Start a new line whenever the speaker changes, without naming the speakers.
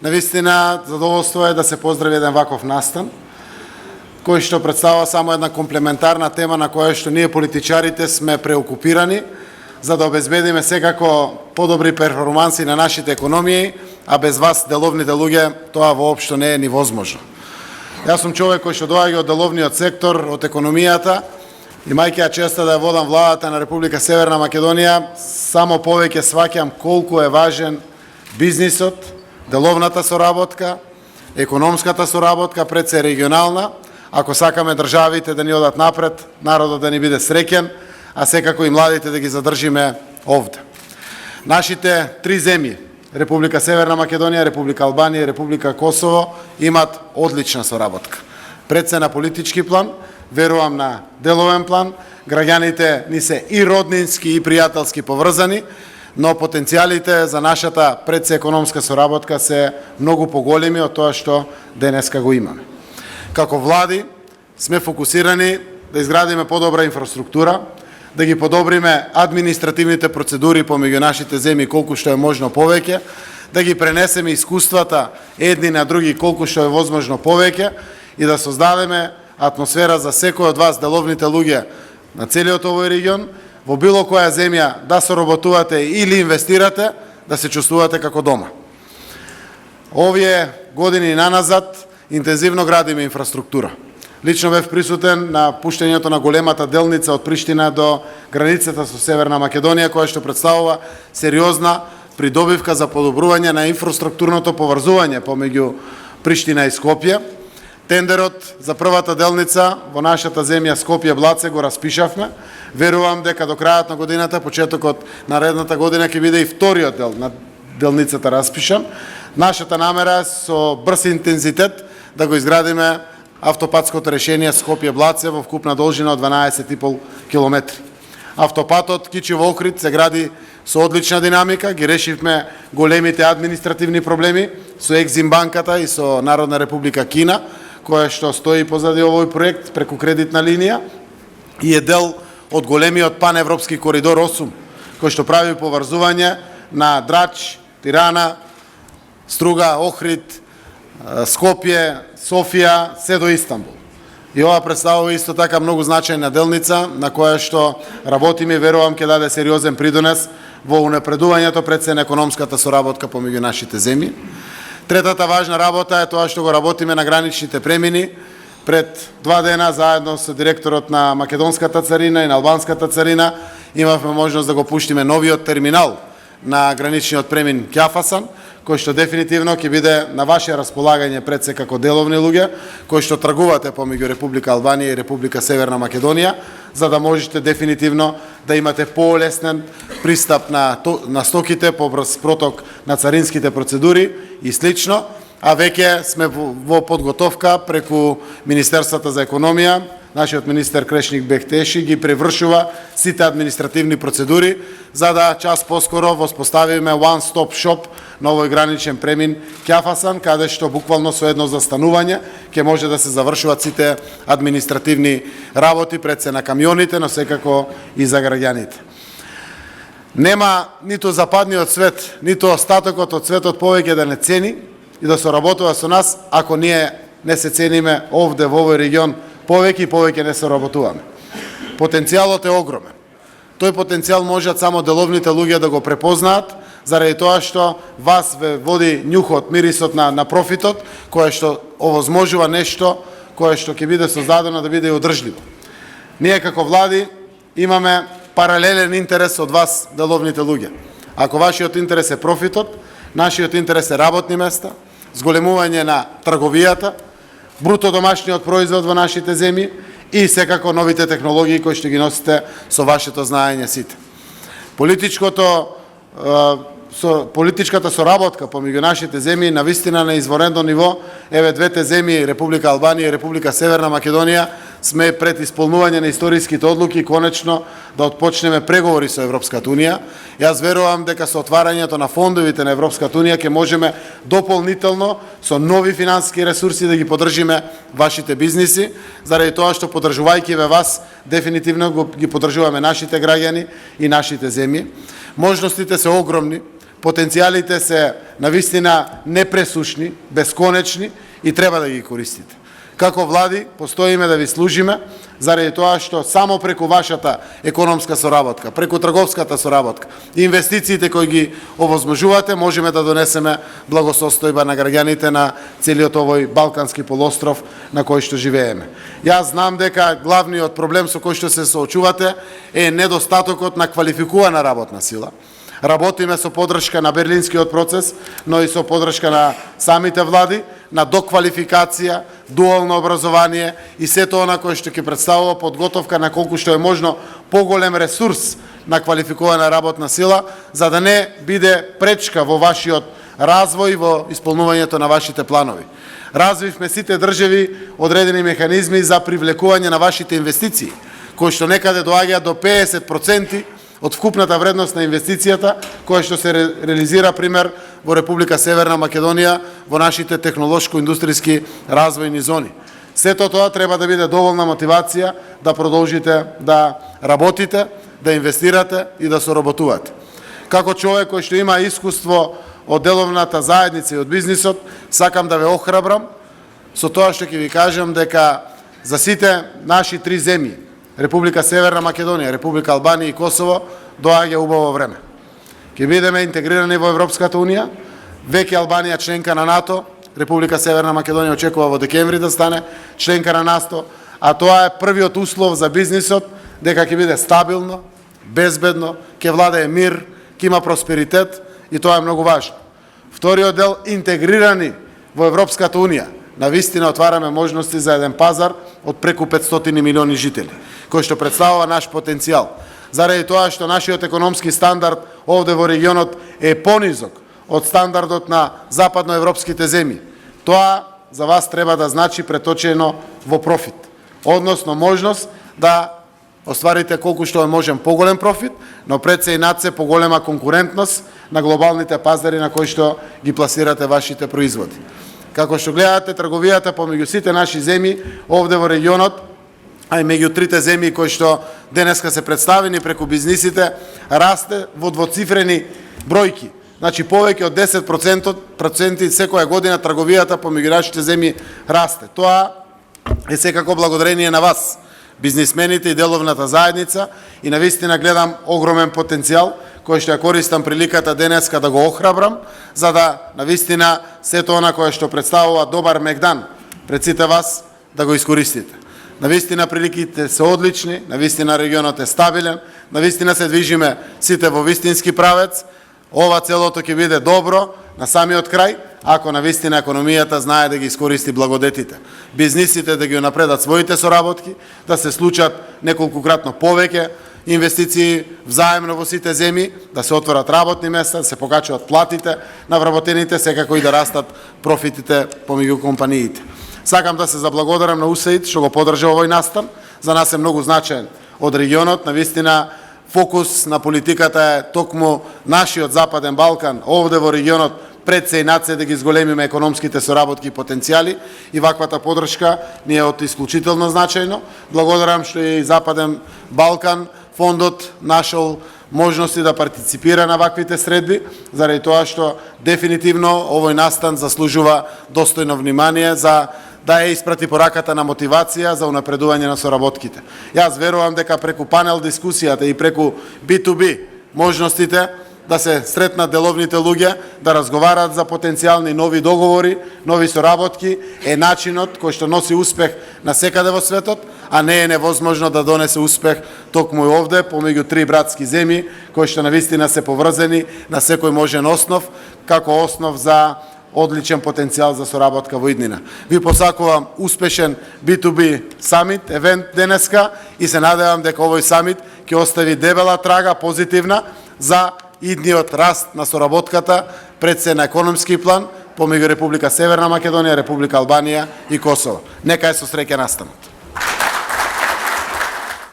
Навистина, задоволство е да се поздрави еден ваков настан, кој што представува само една комплементарна тема на која што ние политичарите сме преокупирани, за да обезбедиме секако подобри перформанси на нашите економии, а без вас, деловните луѓе, тоа воопшто не е ни возможно. Јас сум човек кој што доаѓа од деловниот сектор, од економијата, имајќи ја честа да ја водам владата на Република Северна Македонија, само повеќе сваќам колку е важен бизнисот, деловната соработка, економската соработка, пред се регионална, ако сакаме државите да ни одат напред, народот да ни биде среќен, а секако и младите да ги задржиме овде. Нашите три земји, Република Северна Македонија, Република Албанија и Република Косово, имат одлична соработка. Пред се на политички план, верувам на деловен план, граѓаните ни се и роднински и пријателски поврзани, но потенцијалите за нашата пред се економска соработка се многу поголеми од тоа што денеска го имаме. Како влади сме фокусирани да изградиме подобра инфраструктура, да ги подобриме административните процедури помеѓу нашите земји колку што е можно повеќе, да ги пренесеме искуствата едни на други колку што е возможно повеќе и да создадеме атмосфера за секој од вас, деловните луѓе на целиот овој регион, во било која земја да соработувате или инвестирате, да се чувствувате како дома. Овие години наназад интензивно градиме инфраструктура. Лично бев присутен на пуштењето на големата делница од Приштина до границата со Северна Македонија, која што представува сериозна придобивка за подобрување на инфраструктурното поврзување помеѓу Приштина и Скопје. Тендерот за првата делница во нашата земја Скопје-Блаце го распишавме. Верувам дека до крајот на годината, почетокот на наредната година ќе биде и вториот дел на делницата распишан. Нашата намера е со брз интензитет да го изградиме автопатското решение Скопје-Блаце во вкупна должина од 12,5 километри. Автопатот Кичево-Охрид се гради со одлична динамика, ги решивме големите административни проблеми со Екзим банката и со Народна република Кина, која што стои позади овој проект преку кредитна линија и е дел од големиот паневропски коридор 8, кој што прави поврзување на Драч, Тирана, Струга, Охрид, Скопје, Софија, се до Истанбул. И ова представува исто така многу значајна делница на која што работиме и верувам ќе даде сериозен придонес во унапредувањето пред се на економската соработка помеѓу нашите земји. Третата важна работа е тоа што го работиме на граничните премини. Пред 2 дена заедно со директорот на македонската царина и на албанската царина имавме можност да го пуштиме новиот терминал на граничниот премин Кјафасан, кој што дефинитивно ќе биде на ваше располагање пред се како деловни луѓе, кои што тргувате помеѓу Република Албанија и Република Северна Македонија, за да можете дефинитивно да имате полеснен пристап на стоките, побрз проток на царинските процедури и слично, а веќе сме во подготовка преку Министерството за економија. Нашиот министер Крешник Бехтеши ги превршува сите административни процедури, за да час поскоро воспоставиме one-stop shop на овој граничен премин Кјафасан, каде што буквално со едно застанување ќе може да се завршуваат сите административни работи пред се на камионите, но секако и за граѓаните. Нема ниту западниот свет, ниту остатокот од светот повеќе да не цени и да соработува со нас, ако ние не се цениме овде во овој регион повеќе и повеќе не соработуваме. Потенцијалот е огромен. Тој потенцијал можат само деловните луѓе да го препознаат, заради тоа што вас ве води њухот, мирисот на профитот, кое што овозможува нешто кое што ќе биде создадено да биде и одржливо. Ние како влади имаме паралелен интерес од вас, деловните луѓе. Ако вашиот интерес е профитот, нашиот интерес е работни места, зголемување на трговијата, бруто домашниот производ во нашите земји и секако новите технологии кои што ги носите со вашето знаење сите. Политичката соработка помеѓу нашите земји навистина на изворено ниво. Еве двете земји, Република Албанија и Република Северна Македонија, сме пред исполнување на историските одлуки и конечно да отпочнеме преговори со Европската Унија. Јас верувам дека со отварањето на фондовите на Европската Унија ќе можеме дополнително со нови финансиски ресурси да ги поддржиме вашите бизниси, заради тоа што поддржувајќи ве вас, дефинитивно ги поддржуваме нашите граѓани и нашите земји. Можностите се огромни. потенцијалите се навистина непресушни, бесконечни и треба да ги користите. Како влади постоиме да ви служиме, заради тоа што само преку вашата економска соработка, преку трговската соработка, инвестициите кои ги овозможувате, можеме да донесеме благосостојба на граѓаните на целиот овој Балкански полуостров на кој што живееме. Јас знам дека главниот проблем со кој што се соочувате е недостатокот на квалификувана работна сила. Работиме со поддршка на Берлинскиот процес, но и со поддршка на самите влади, на доквалификација, дуално образование и сето она кое што ќе представува подготовка на колку што е можно поголем ресурс на квалификувана работна сила, за да не биде пречка во вашиот развој, во исполнувањето на вашите планови. Развивме сите држави одредени механизми за привлекување на вашите инвестиции, кои што некаде доаѓаат до 50% од вкупната вредност на инвестицијата, која што се реализира, пример, во Република Северна Македонија, во нашите технолошко-индустријски развојни зони. Сето тоа треба да биде доволна мотивација да продолжите да работите, да инвестирате и да соработувате. Како човек кој што има искуство од деловната заедница и од бизнисот, сакам да ве охрабрам со тоа што ќе ви кажам дека за сите наши три земји, Република Северна Македонија, Република Албанија и Косово, доаѓа убаво време. Ќе бидеме интегрирани во Европската Унија, веќе Албанија членка на НАТО, Република Северна Македонија очекува во декември да стане членка на НАТО, а тоа е првиот услов за бизнисот дека ќе биде стабилно, безбедно, ќе владее мир, ќе има просперитет и тоа е многу важно. Вториот дел, интегрирани во Европската Унија, навистина отвараме можности за еден пазар од преку 500 милиони жители, кој што представува наш потенцијал. Заради тоа што нашиот економски стандард овде во регионот е понизок од стандардот на западноевропските земји. Тоа за вас треба да значи преточено во профит, односно можност да остварите колку што е можен поголем профит, но пред се и над се поголема конкурентност на глобалните пазари на кои што ги пласирате вашите производи. Како што гледате, трговијата помеѓу сите наши земји овде во регионот, а и меѓу трите земји кои што денеска се представени преку бизнисите, расте во двоцифрени бројки. Значи повеќе од 10% секоја година трговијата помеѓу нашите земји расте. Тоа е секако благодарение на вас, бизнисмените и деловната заедница, и навистина гледам огромен потенцијал кој што ја користам приликата денеска да го охрабрам, за да навистина сето она кое што представува добар мегдан пред сите вас да го искористите. Навистина приликите се одлични, навистина регионот е стабилен, навистина се движиме сите во вистински правец. Ова целото ќе биде добро на самиот крај, ако навистина економијата знае да ги искористи благодетите. Бизнисите да ги напредат своите соработки, да се случат неколкукратно повеќе инвестиции взаемно во сите земји, да се отворат работни места, да се покачуваат платите на вработените, секако и да растат профитите помеѓу компаниите. Сакам да се заблагодарам на УСАИД што го поддржа овој настан. За нас е многу значаен од регионот. Навистина фокус на политиката е токму нашиот Западен Балкан, овде во регионот, пред се и над се да ги зголемиме економските соработки и потенцијали, и ваквата поддршка ни е од исклучително значајно. Благодарам што и Западен Балкан фондот нашол можности да партиципира на ваквите средби, заради тоа што дефинитивно овој настан заслужува достојно внимание за да ја испрати пораката на мотивација за унапредување на соработките. Јас верувам дека преку панел дискусијата и преку B2B можностите да се сретнат деловните луѓе, да разговараат за потенцијални нови договори, нови соработки, е начинот кој што носи успех на секаде во светот, а не е невозможно да донесе успех токму и овде, помеѓу три братски земји, кои што навистина се поврзани на секој можен основ, како основ за одличен потенцијал за соработка во иднина. Ви посакувам успешен B2B самит, евент денеска, и се надевам дека овој самит ќе остави дебела трага, позитивна, за идниот раст на соработката пред се на економски план помеѓу Република Северна Македонија, Република Албанија и Косово. Нека е со среќа настанот.